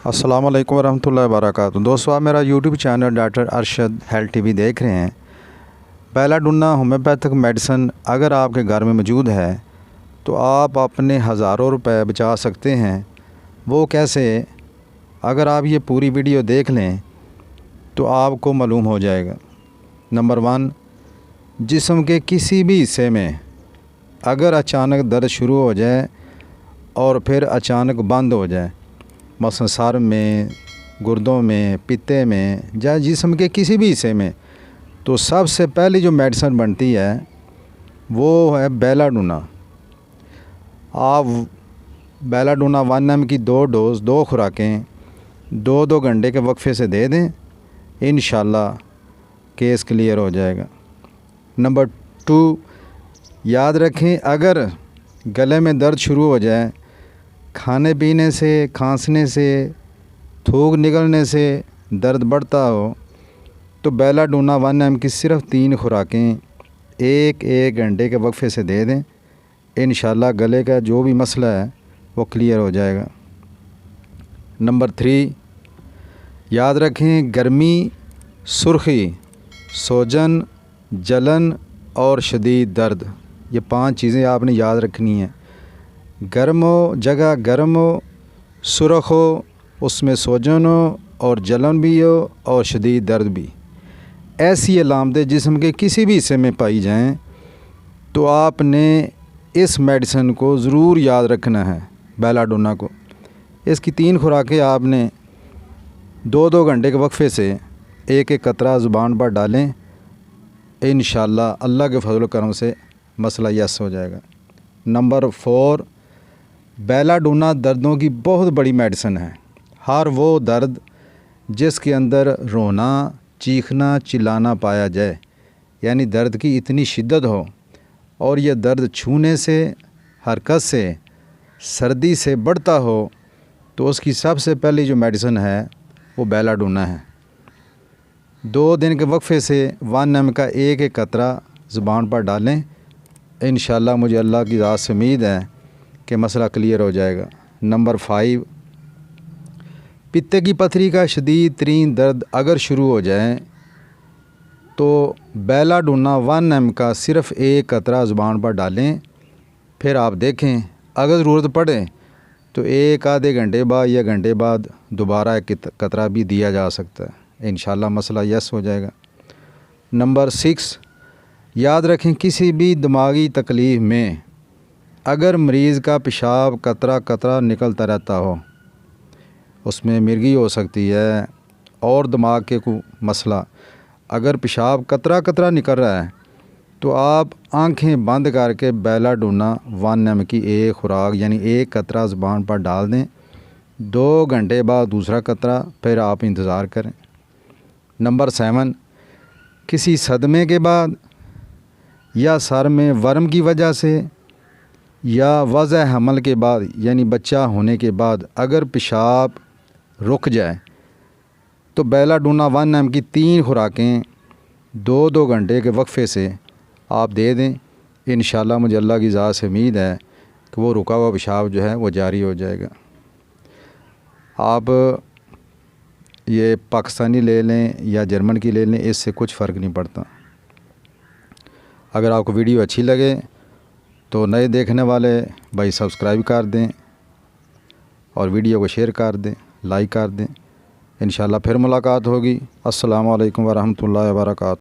अस्सलाम वालेकुम रहमतुल्लाहि व बरकातुहू। दोस्तों, आप मेरा YouTube channel doctor Arshad health TV देख रहे हैं। बेलाडोना होम्योपैथिक मेडिसिन अगर आपके घर में मौजूद है तो आप अपने हज़ारों रुपए बचा सकते हैं। वो कैसे? अगर आप ये पूरी वीडियो देख लें तो आपको मालूम हो जाएगा। नंबर 1, जिस्म के किसी भी हिस्से में अगर अचानक दर्द शुरू हो जाए और फिर अचानक बंद हो जाए, मसलन सर में, गुर्दों में, पित्ते में या जिस्म के किसी भी हिस्से में, तो सबसे पहली जो मेडिसिन बनती है वो है बेलाडोना। आप बेलाडोना 1 ml की 2 डोज़ 2 खुराकें 2-2 घंटे के वक्फे से दे दें, इंशाल्लाह केस क्लियर हो जाएगा। नंबर 2, याद रखें, अगर गले में दर्द शुरू हो जाए, खाने पीने से, खांसने से, थूक निकलने से दर्द बढ़ता हो, तो बेलाडोना 1 ml की सिर्फ़ 3 खुराकें 1-1 घंटे के वक्फे से दे दें, इंशाल्लाह गले का जो भी मसला है वो क्लियर हो जाएगा। नंबर 3, याद रखें, गर्मी, सुर्खी, सूजन, जलन और शदीद दर्द, ये 5 चीज़ें आपने याद रखनी हैं। गर्म हो, जगह गर्म हो, सुर्ख हो, उसमें सूजन हो और जलन भी हो और शदीद दर्द भी, ऐसी अलामतें जिस्म के किसी भी हिस्से में पाई जाएं तो आपने इस मेडिसिन को ज़रूर याद रखना है, बेलाडोना को। इसकी 3 खुराकें आपने 2-2 घंटे के वक्फे से 1-1 कतरा ज़ुबान पर डालें, इंशाल्लाह अल्लाह के फजल करम से मसला यस हो जाएगा। नंबर 4, बेलाडोना दर्दों की बहुत बड़ी मेडिसिन है। हर वो दर्द जिसके अंदर रोना, चीखना, चिल्लाना पाया जाए, यानी दर्द की इतनी शिद्दत हो और यह दर्द छूने से, हरकत से, सर्दी से बढ़ता हो, तो उसकी सबसे पहली जो मेडिसिन है वो बेलाडोना है। 2 दिन के वक्फे से 1 ml का 1-1 कतरा ज़ुबान पर डालें, इंशाल्लाह मुझे अल्लाह की ज़ात से उम्मीद है कि मसला क्लियर हो जाएगा। नंबर 5, पित्ते की पथरी का शदीद तरीन दर्द अगर शुरू हो जाए तो बेलाडोना 1 ml का सिर्फ़ 1 कतरा ज़ुबान पर डालें, फिर आप देखें अगर ज़रूरत पड़े तो 1 आधे घंटे बाद या घंटे बाद दोबारा 1 कतरा भी दिया जा सकता है, इंशाल्लाह मसला यस हो जाएगा। नंबर 6, याद रखें, किसी भी दिमागी तकलीफ़ में अगर मरीज़ का पेशाब कतरा कतरा निकलता रहता हो, उसमें मिर्गी हो सकती है और दिमाग के कोई मसला, अगर पेशाब कतरा कतरा निकल रहा है तो आप आंखें बंद करके बेलाडोना 1 ml की 1 खुराक यानी 1 कतरा ज़ुबान पर डाल दें, 2 घंटे बाद दूसरा कतरा, फिर आप इंतज़ार करें। नंबर 7, किसी सदमे के बाद या सर में वर्म की वजह से या वज़अ हमल के बाद यानी बच्चा होने के बाद अगर पेशाब रुक जाए तो बेलाडोना 1 ml की 3 खुराकें 2-2 घंटे के वक्फे से आप दे दें, इंशाल्लाह मुझे अल्लाह की ज़ात से उम्मीद है कि वो रुका हुआ पेशाब जो है वो जारी हो जाएगा। आप ये पाकिस्तानी ले लें या जर्मन की ले लें, इससे कुछ फ़र्क नहीं पड़ता। अगर आपको वीडियो अच्छी लगे तो नए देखने वाले भाई सब्सक्राइब कर दें और वीडियो को शेयर कर दें, लाइक कर दें। इंशाल्लाह फिर मुलाकात होगी। अस्सलाम वालेकुम व रहमतुल्लाहि व बरकातुहू।